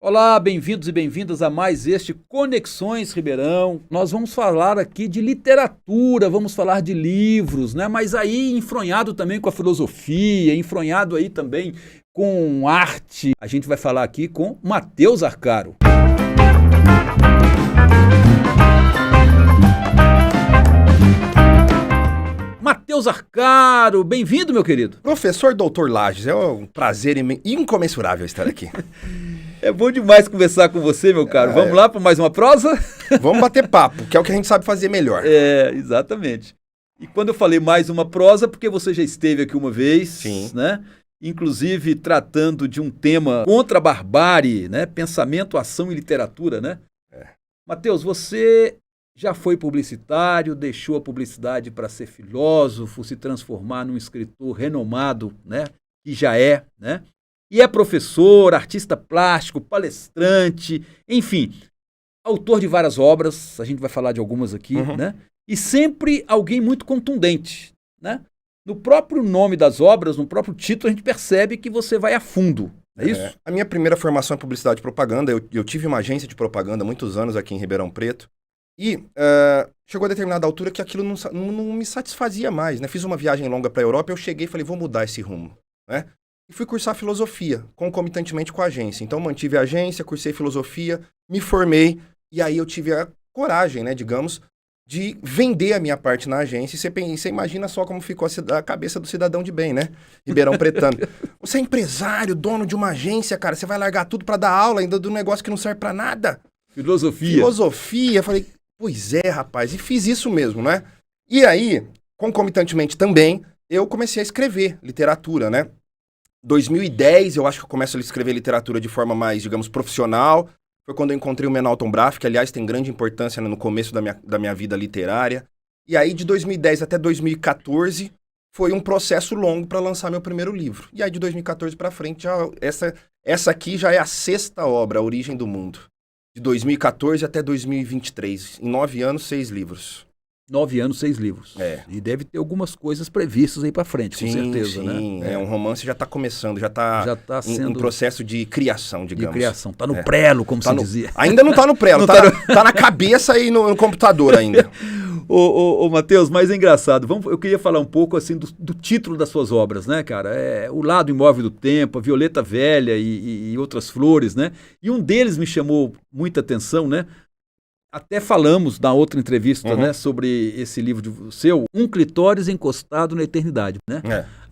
Olá, bem-vindos e bem-vindas a mais este Conexões Ribeirão. Nós vamos falar aqui de literatura, vamos falar de livros, né? Mas aí enfronhado também com a filosofia, enfronhado aí também com arte. A gente vai falar aqui com Matheus Arcaro. Matheus Arcaro, bem-vindo, meu querido. Professor Doutor Lages, é um prazer incomensurável estar aqui. É bom demais conversar com você, meu caro. Vamos lá para mais uma prosa? Vamos bater papo, que é o que a gente sabe fazer melhor. É, exatamente. E quando eu falei mais uma prosa, porque você já esteve aqui uma vez, Sim. né? Inclusive tratando de um tema contra a barbárie, né? Pensamento, ação e literatura, né? Matheus, você já foi publicitário, deixou a publicidade para ser filósofo, se transformar num escritor renomado, né? Que já é, né? E é professor, artista plástico, palestrante, enfim, autor de várias obras, a gente vai falar de algumas aqui, né? E sempre alguém muito contundente, né? No próprio nome das obras, no próprio título, a gente percebe que você vai a fundo, é isso? A minha primeira formação é publicidade e propaganda. Eu tive uma agência de propaganda há muitos anos aqui em Ribeirão Preto. E chegou a determinada altura que aquilo não me satisfazia mais, né? Fiz uma viagem longa para a Europa, eu cheguei e falei, vou mudar esse rumo, né? E fui cursar filosofia, concomitantemente com a agência. Então, mantive a agência, cursei filosofia, me formei, e aí eu tive a coragem, né, digamos, de vender a minha parte na agência. E você imagina só como ficou a cabeça do cidadão de bem, né? Ribeirão Pretano. Você é empresário, dono de uma agência, cara, você vai largar tudo para dar aula ainda de um negócio que não serve para nada. Filosofia. Falei, pois é, rapaz, e fiz isso mesmo, né? E aí, concomitantemente também, eu comecei a escrever literatura, né? 2010, eu acho que eu começo a escrever literatura de forma mais, digamos, profissional. Foi quando eu encontrei o Menalton Braff, que, aliás, tem grande importância no começo da minha vida literária. E aí, de 2010 até 2014, foi um processo longo para lançar meu primeiro livro. E aí, de 2014 para frente, essa aqui já é a sexta obra, A Origem do Mundo. De 2014 até 2023. Em 9 anos, 6 livros. 9 anos, 6 livros. É. E deve ter algumas coisas previstas aí pra frente, com certeza, né? Sim, um romance já tá começando, já tá sendo em processo de criação, digamos. de criação. Tá no prelo, como se dizia. Ainda não tá no prelo, tá na cabeça e no computador ainda. Ô, Matheus, mas é engraçado. Eu queria falar um pouco assim do título das suas obras, né, cara? O Lado Imóvel do Tempo, a Violeta Velha e outras flores, né? E um deles me chamou muita atenção, né? Até falamos na outra entrevista, né, sobre esse livro seu, Um Clitóris Encostado na Eternidade, né?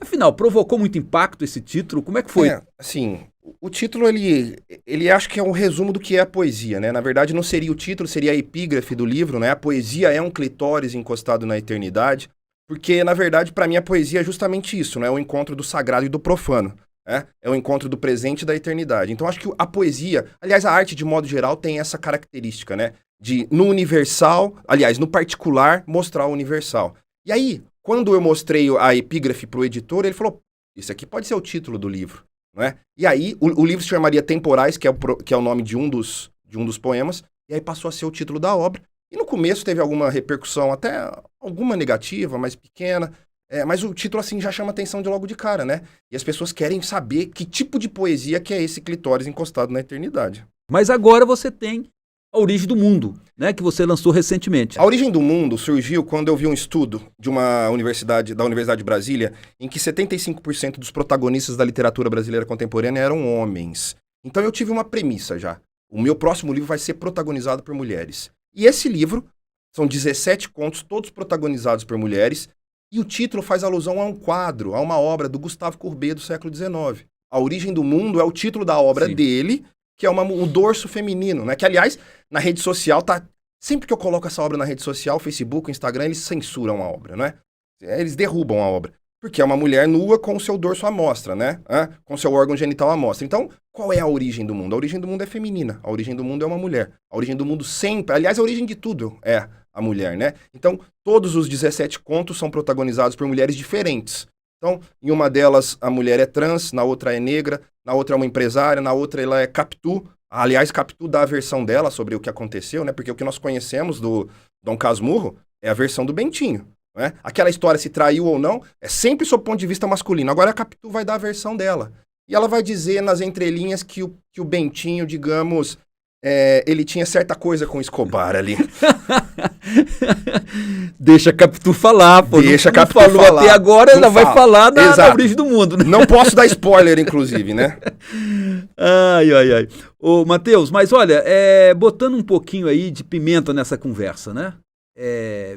Afinal, provocou muito impacto esse título? Como é que foi? Assim, o título, ele acho que é um resumo do que é a poesia, né? Na verdade, não seria o título, seria a epígrafe do livro, né? A poesia é um clitóris encostado na eternidade, porque, na verdade, para mim, a poesia é justamente isso, né? É o encontro do sagrado e do profano. É o encontro do presente e da eternidade. Então, acho que a poesia, aliás, a arte, de modo geral, tem essa característica, né? De, no universal, aliás, no particular, mostrar o universal. E aí, quando eu mostrei a epígrafe pro editor, ele falou, isso aqui pode ser o título do livro, não é? E aí, o livro se chamaria Temporais, que é o nome de um dos poemas, e aí passou a ser o título da obra. E no começo teve alguma repercussão, até alguma negativa, mas pequena, mas o título, assim, já chama atenção de logo de cara, né? E as pessoas querem saber que tipo de poesia que é esse clitóris encostado na eternidade. Mas agora você tem A Origem do Mundo, né, que você lançou recentemente. A Origem do Mundo surgiu quando eu vi um estudo de da Universidade de Brasília, em que 75% dos protagonistas da literatura brasileira contemporânea eram homens. Então eu tive uma premissa já. O meu próximo livro vai ser protagonizado por mulheres. E esse livro são 17 contos, todos protagonizados por mulheres, e o título faz alusão a um quadro, a uma obra do Gustave Courbet do século XIX. A Origem do Mundo é o título da obra dele, que é o dorso feminino, né? Que, aliás, na rede social sempre que eu coloco essa obra na rede social, Facebook, Instagram, eles censuram a obra, né? Eles derrubam a obra. Porque é uma mulher nua com o seu dorso à mostra, né? Com o seu órgão genital à mostra. Então, qual é a origem do mundo? A origem do mundo é feminina. A origem do mundo é uma mulher. A origem do mundo sempre... Aliás, a origem de tudo é a mulher, né? Então, todos os 17 contos são protagonizados por mulheres diferentes. Então, em uma delas, a mulher é trans, na outra é negra, na outra é uma empresária, na outra ela é Capitu. Aliás, Capitu dá a versão dela sobre o que aconteceu, né? Porque o que nós conhecemos do Dom Casmurro é a versão do Bentinho. Né? Aquela história se traiu ou não, é sempre sob o ponto de vista masculino. Agora a Capitu vai dar a versão dela. E ela vai dizer nas entrelinhas que o Bentinho, digamos, ele tinha certa coisa com o Escobar ali. Deixa a Capitu falar, pô. Deixa a não Capitu falou falar. até agora, ela vai falar da origem do mundo, né? Não posso dar spoiler, inclusive, né? Ai. Ô, Matheus, mas olha, botando um pouquinho aí de pimenta nessa conversa, né?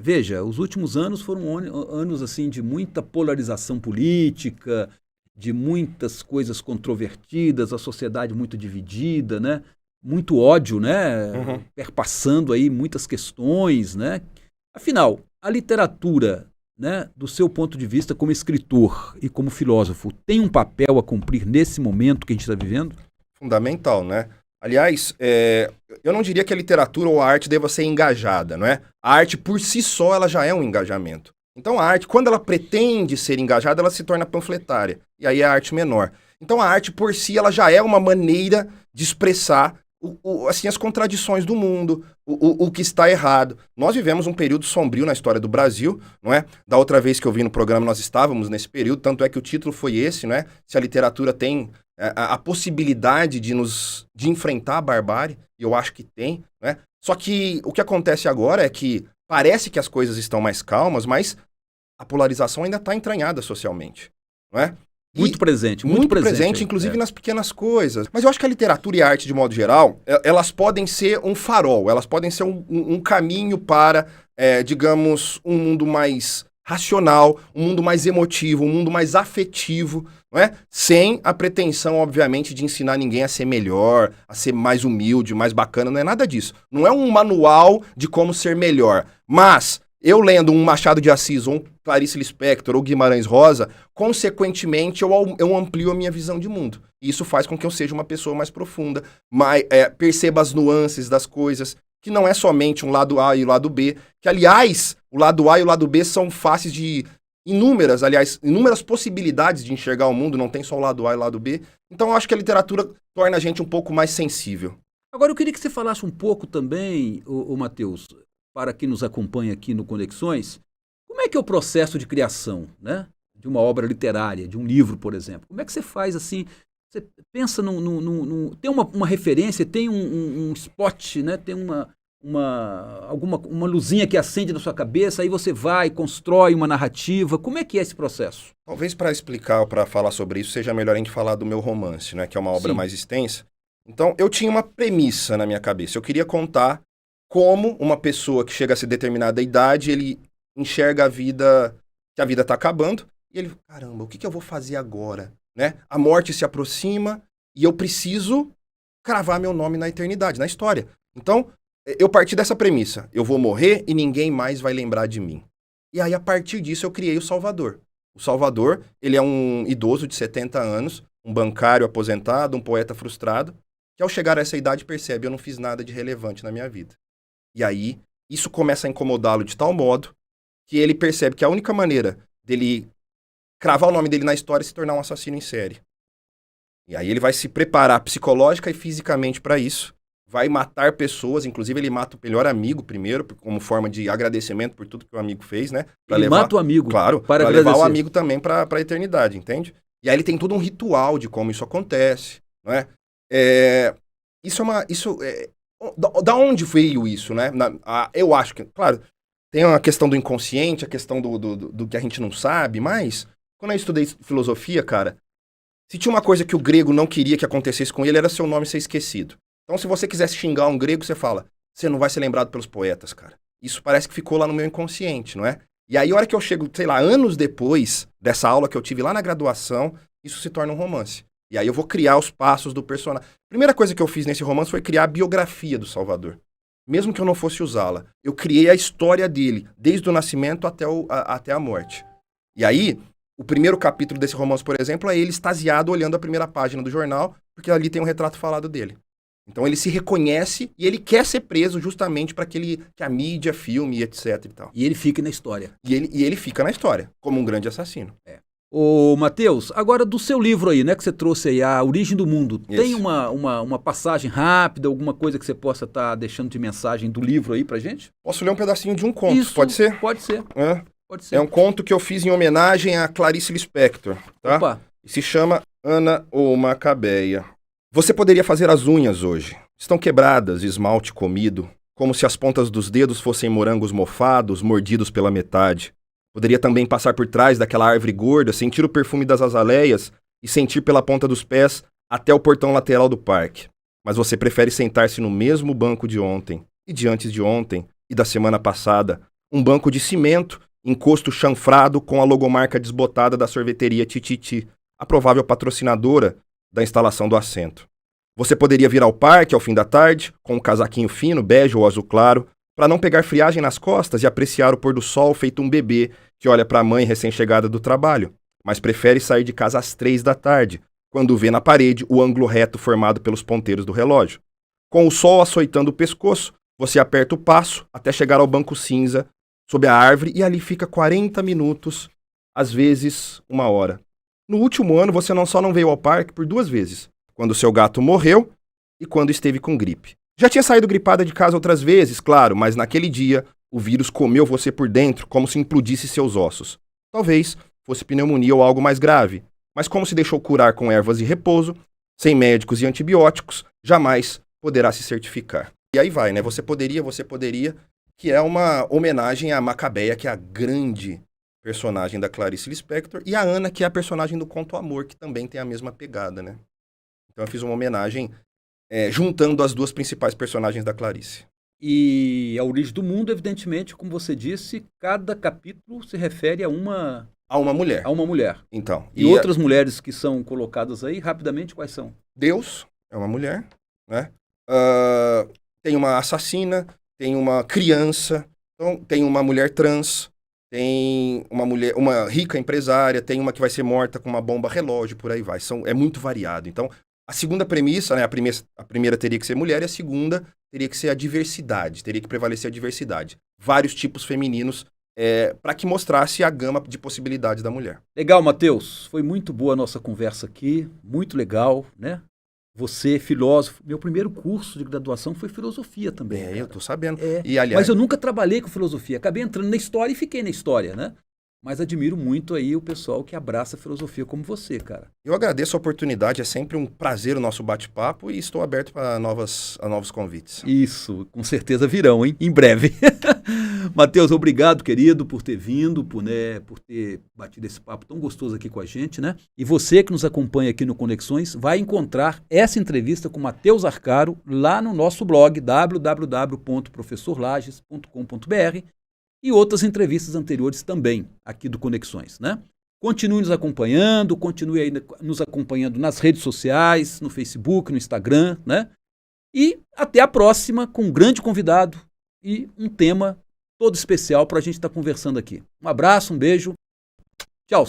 Veja, os últimos anos foram anos assim de muita polarização política, de muitas coisas controvertidas, a sociedade muito dividida, né? Muito ódio, né? Uhum. Perpassando aí muitas questões, né? Afinal, a literatura, né, do seu ponto de vista como escritor e como filósofo, tem um papel a cumprir nesse momento que a gente está vivendo? Fundamental, né? Aliás, eu não diria que a literatura ou a arte deva ser engajada, não é? A arte por si só, ela já é um engajamento. Então a arte, quando ela pretende ser engajada, ela se torna panfletária. E aí é a arte menor. Então a arte por si, ela já é uma maneira de expressar assim, as contradições do mundo, o que está errado. Nós vivemos um período sombrio na história do Brasil, não é? Da outra vez que eu vim no programa, nós estávamos nesse período, tanto é que o título foi esse, não é? Se a literatura tem a possibilidade de enfrentar a barbárie, e eu acho que tem, né? Só que o que acontece agora é que parece que as coisas estão mais calmas, mas a polarização ainda está entranhada socialmente, não é? Muito presente, muito presente aí, inclusive nas pequenas coisas. Mas eu acho que a literatura e a arte, de modo geral, elas podem ser um farol, elas podem ser um caminho para, digamos, um mundo mais racional, um mundo mais emotivo, um mundo mais afetivo, não é? Sem a pretensão, obviamente, de ensinar ninguém a ser melhor, a ser mais humilde, mais bacana, não é nada disso. Não é um manual de como ser melhor, mas eu lendo um Machado de Assis, ou um Clarice Lispector, ou Guimarães Rosa, consequentemente eu amplio a minha visão de mundo. E isso faz com que eu seja uma pessoa mais profunda, perceba as nuances das coisas, que não é somente um lado A e o lado B, que, aliás, o lado A e o lado B são faces de inúmeras possibilidades de enxergar o mundo, não tem só o lado A e o lado B. Então eu acho que a literatura torna a gente um pouco mais sensível. Agora eu queria que você falasse um pouco também, ô Matheus, para quem nos acompanha aqui no Conexões, como é que é o processo de criação, né, de uma obra literária, de um livro, por exemplo? Como é que você faz assim? Você pensa tem uma referência, tem um spot, né, tem uma luzinha que acende na sua cabeça, aí você vai, constrói uma narrativa. Como é que é esse processo? Talvez para explicar ou para falar sobre isso, seja melhor a gente falar do meu romance, né, que é uma obra mais extensa. Então, eu tinha uma premissa na minha cabeça. Eu queria contar como uma pessoa que chega a ser determinada idade, ele enxerga a vida, que a vida está acabando, e ele, caramba, o que eu vou fazer agora? Né? A morte se aproxima e eu preciso cravar meu nome na eternidade, na história. Então, eu parti dessa premissa. Eu vou morrer e ninguém mais vai lembrar de mim. E aí, a partir disso, eu criei o Salvador. O Salvador, ele é um idoso de 70 anos, um bancário aposentado, um poeta frustrado, que ao chegar a essa idade percebe, eu não fiz nada de relevante na minha vida. E aí, isso começa a incomodá-lo de tal modo que ele percebe que a única maneira dele cravar o nome dele na história é se tornar um assassino em série. E aí ele vai se preparar psicológica e fisicamente para isso. Vai matar pessoas, inclusive ele mata o melhor amigo primeiro, como forma de agradecimento por tudo que o amigo fez, né? Ele mata o amigo, claro, para levar o amigo também para a eternidade, entende? E aí ele tem todo um ritual de como isso acontece, não é? Da onde veio isso, né? Eu acho que, claro, tem a questão do inconsciente, a questão do que a gente não sabe, mas quando eu estudei filosofia, cara, se tinha uma coisa que o grego não queria que acontecesse com ele, era seu nome ser esquecido. Então, se você quisesse xingar um grego, você fala, você não vai ser lembrado pelos poetas, cara. Isso parece que ficou lá no meu inconsciente, não é? E aí, a hora que eu chego, sei lá, anos depois dessa aula que eu tive lá na graduação, isso se torna um romance. E aí eu vou criar os passos do personagem. A primeira coisa que eu fiz nesse romance foi criar a biografia do Salvador. Mesmo que eu não fosse usá-la. Eu criei a história dele, desde o nascimento até a morte. E aí, o primeiro capítulo desse romance, por exemplo, é ele extasiado olhando a primeira página do jornal, porque ali tem um retrato falado dele. Então ele se reconhece e ele quer ser preso justamente para que a mídia filme, etc. E tal. E ele fica na história. E ele fica na história, como um grande assassino. Ô, Matheus, agora do seu livro aí, né, que você trouxe aí, A Origem do Mundo, Isso. tem uma passagem rápida, alguma coisa que você possa estar deixando de mensagem do livro aí pra gente? Posso ler um pedacinho de um conto, Isso, pode ser? Pode ser. É. Pode ser. É um conto que eu fiz em homenagem a Clarice Lispector, tá? Opa. e se chama Ana ou Macabeia. Você poderia fazer as unhas hoje. Estão quebradas, esmalte comido, como se as pontas dos dedos fossem morangos mofados, mordidos pela metade. Poderia também passar por trás daquela árvore gorda, sentir o perfume das azaleias e sentir pela ponta dos pés até o portão lateral do parque. Mas você prefere sentar-se no mesmo banco de ontem, e de antes de ontem, e da semana passada, um banco de cimento, encosto chanfrado com a logomarca desbotada da sorveteria Tititi, a provável patrocinadora da instalação do assento. Você poderia vir ao parque ao fim da tarde, com um casaquinho fino, bege ou azul claro, para não pegar friagem nas costas e apreciar o pôr do sol feito um bebê que olha para a mãe recém-chegada do trabalho, mas prefere sair de casa às 3 da tarde, quando vê na parede o ângulo reto formado pelos ponteiros do relógio. Com o sol açoitando o pescoço, você aperta o passo até chegar ao banco cinza, sob a árvore, e ali fica 40 minutos, às vezes 1 hora. No último ano, você só não veio ao parque por 2 vezes, quando seu gato morreu e quando esteve com gripe. Já tinha saído gripada de casa outras vezes, claro, mas naquele dia o vírus comeu você por dentro como se implodisse seus ossos. Talvez fosse pneumonia ou algo mais grave, mas como se deixou curar com ervas de repouso, sem médicos e antibióticos, jamais poderá se certificar. E aí vai, né? Você poderia, que é uma homenagem à Macabeia, que é a grande personagem da Clarice Lispector, e a Ana, que é a personagem do Conto Amor, que também tem a mesma pegada, né? Então eu fiz uma homenagem juntando as 2 principais personagens da Clarice. E a origem do mundo, evidentemente, como você disse, cada capítulo se refere a uma mulher. A uma mulher. Então. E outras mulheres que são colocadas aí, rapidamente, quais são? Deus é uma mulher, né? Tem uma assassina, tem uma criança, então, tem uma mulher trans, tem uma rica empresária, tem uma que vai ser morta com uma bomba relógio, por aí vai. É muito variado. Então, a segunda premissa, né? A primeira teria que ser mulher e a segunda teria que ser a diversidade, teria que prevalecer a diversidade. Vários tipos femininos para que mostrasse a gama de possibilidades da mulher. Legal, Matheus. Foi muito boa a nossa conversa aqui, muito legal, né? Você, filósofo, meu primeiro curso de graduação foi filosofia também. Eu tô sabendo. E, aliás, mas eu nunca trabalhei com filosofia. Acabei entrando na história e fiquei na história, né? Mas admiro muito aí o pessoal que abraça a filosofia como você, cara. Eu agradeço a oportunidade, é sempre um prazer o nosso bate-papo e estou aberto para novos convites. Isso, com certeza virão, hein? Em breve. Matheus, obrigado, querido, por ter vindo, por ter batido esse papo tão gostoso aqui com a gente, né? E você que nos acompanha aqui no Conexões vai encontrar essa entrevista com Matheus Arcaro lá no nosso blog www.professorlages.com.br e outras entrevistas anteriores também aqui do Conexões, né? Continue nos acompanhando, continue aí nos acompanhando nas redes sociais, no Facebook, no Instagram, né? E até a próxima com um grande convidado e um tema todo especial para a gente estar conversando aqui. Um abraço, um beijo, tchau!